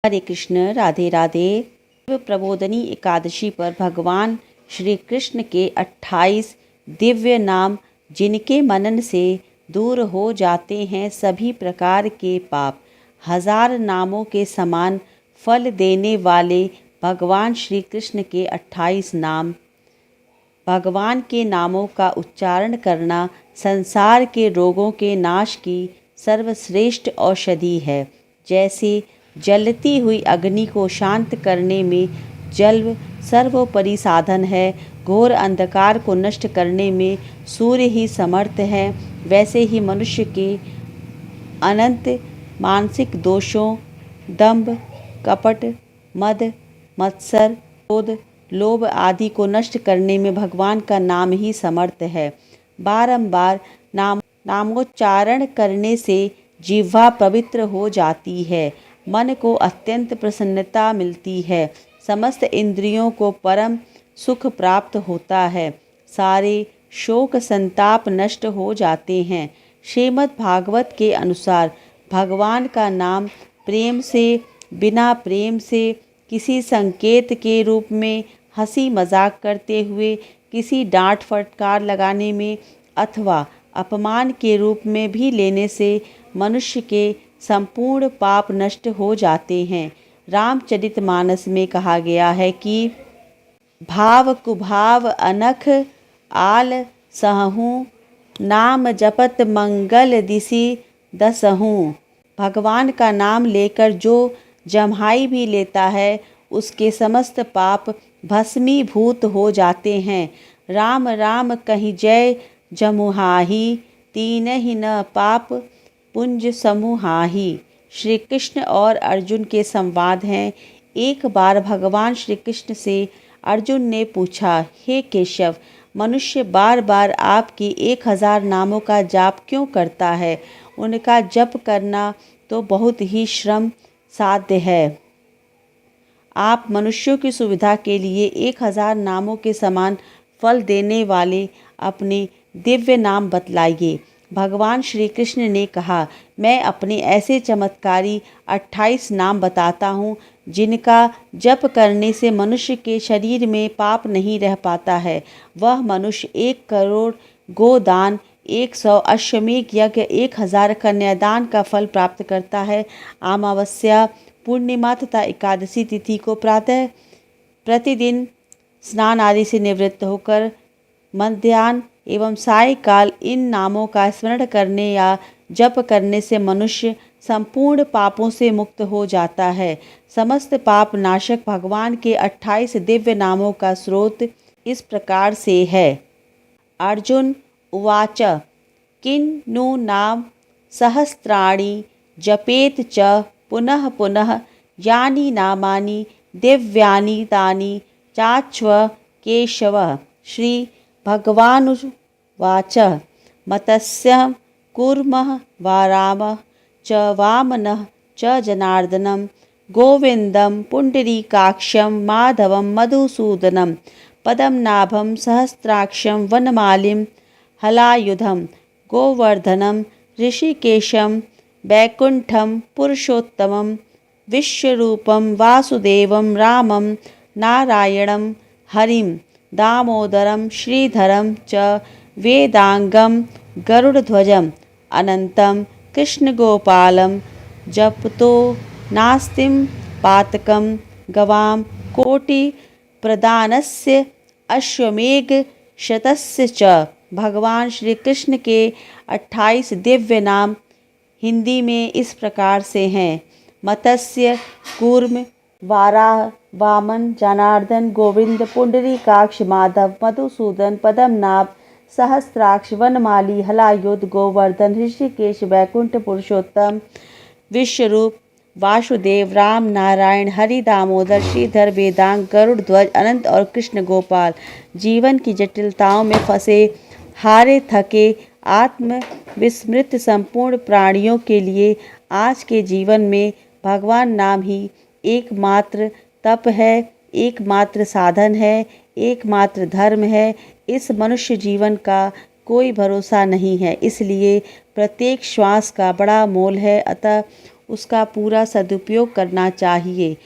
हरे कृष्ण। राधे राधे। शिव प्रबोधनी एकादशी पर भगवान श्री कृष्ण के 28 दिव्य नाम जिनके मनन से दूर हो जाते हैं सभी प्रकार के पाप, हजार नामों के समान फल देने वाले भगवान श्री कृष्ण के 28 नाम। भगवान के नामों का उच्चारण करना संसार के रोगों के नाश की सर्वश्रेष्ठ औषधि है। जैसे जलती हुई अग्नि को शांत करने में जल सर्वोपरि साधन है, घोर अंधकार को नष्ट करने में सूर्य ही समर्थ है, वैसे ही मनुष्य के अनंत मानसिक दोषों, दंभ, कपट, मद, मत्सर, क्रोध, लोभ आदि को नष्ट करने में भगवान का नाम ही समर्थ है। बारंबार नामोच्चारण करने से जिह्वा पवित्र हो जाती है, मन को अत्यंत प्रसन्नता मिलती है, समस्त इंद्रियों को परम सुख प्राप्त होता है, सारे शोक संताप नष्ट हो जाते हैं। श्रीमद् भागवत के अनुसार भगवान का नाम प्रेम से, बिना प्रेम से, किसी संकेत के रूप में, हंसी मजाक करते हुए, किसी डांट फटकार लगाने में अथवा अपमान के रूप में भी लेने से मनुष्य के संपूर्ण पाप नष्ट हो जाते हैं। रामचरितमानस में कहा गया है कि भाव कुभाव अनख आल सहहूँ, नाम जपत मंगल दिसि दसहूँ। भगवान का नाम लेकर जो जम्हाई भी लेता है उसके समस्त पाप भस्मीभूत हो जाते हैं। राम राम कहि जय जमुहाही, तीनहि न पाप पुंज समूहाही। श्री कृष्ण और अर्जुन के संवाद हैं। एक बार भगवान श्री कृष्ण से अर्जुन ने पूछा, हे केशव, मनुष्य बार बार आपकी 1000 नामों का जाप क्यों करता है? उनका जप करना तो बहुत ही श्रम साध्य है। आप मनुष्यों की सुविधा के लिए 1000 नामों के समान फल देने वाले अपने दिव्य नाम बतलाइए। भगवान श्री कृष्ण ने कहा, मैं अपने ऐसे चमत्कारी 28 नाम बताता हूँ जिनका जप करने से मनुष्य के शरीर में पाप नहीं रह पाता है। वह मनुष्य 1 करोड़ गोदान, 100 अश्वमेध यज्ञ, 1000 कन्यादान का फल प्राप्त करता है। अमावस्या, पूर्णिमा तथा एकादशी तिथि को प्रातः प्रतिदिन स्नान आदि से निवृत्त होकर मध्याह्न एवं सायकाल इन नामों का स्मरण करने या जप करने से मनुष्य संपूर्ण पापों से मुक्त हो जाता है। समस्त पाप नाशक भगवान के 28 दिव्य नामों का स्रोत इस प्रकार से है। अर्जुन उवाच, किन्नु नाम सहस्राणि जपेत च पुनः पुनः, यानि नामानि दिव्यानि तानि चाच्व केशव। श्री भगवानुवाच, मत्स्यं कूर्मः वा रामः च वामनः च जनार्दनं, गोविन्दं पुण्डरीकाक्षं माधवं मधुसूदनं, पद्मनाभं सहस्राक्षं वनमालिं हलायुधं, गोवर्धनं ऋषिकेशं वैकुण्ठं पुरुषोत्तमं, विश्वरूपं वासुदेवं रामं नारायणं हरिं, दामोदरं श्रीधरं च वेदांगं गरुड़ध्वजं, अनंतं कृष्णगोपालं, जपतो नास्तिं पातकं, गवां कोटि प्रदानस्य अश्वमेघ शतस्य च। भगवान श्री कृष्ण के 28 दिव्य नाम हिंदी में इस प्रकार से हैं। मत्स्य, कूर्म, वाराह, वामन, जनार्दन, गोविंद, पुंडरीकाक्ष, माधव, मधुसूदन, पद्मनाभ, सहस्राक्ष, वनमाली, हलायुध, गोवर्धन, ऋषिकेश, वैकुंठ, पुरुषोत्तम, विश्वरूप, वासुदेव, राम, नारायण, हरि, दामोदर, श्रीधर, वेदांग, गरुड़ ध्वज, अनंत और कृष्ण गोपाल। जीवन की जटिलताओं में फंसे, हारे थके, आत्म विस्मृत संपूर्ण प्राणियों के लिए आज के जीवन में भगवान नाम ही एकमात्र तप है, एकमात्र साधन है, एकमात्र धर्म है। इस मनुष्य जीवन का कोई भरोसा नहीं है, इसलिए प्रत्येक श्वास का बड़ा मोल है। अतः उसका पूरा सदुपयोग करना चाहिए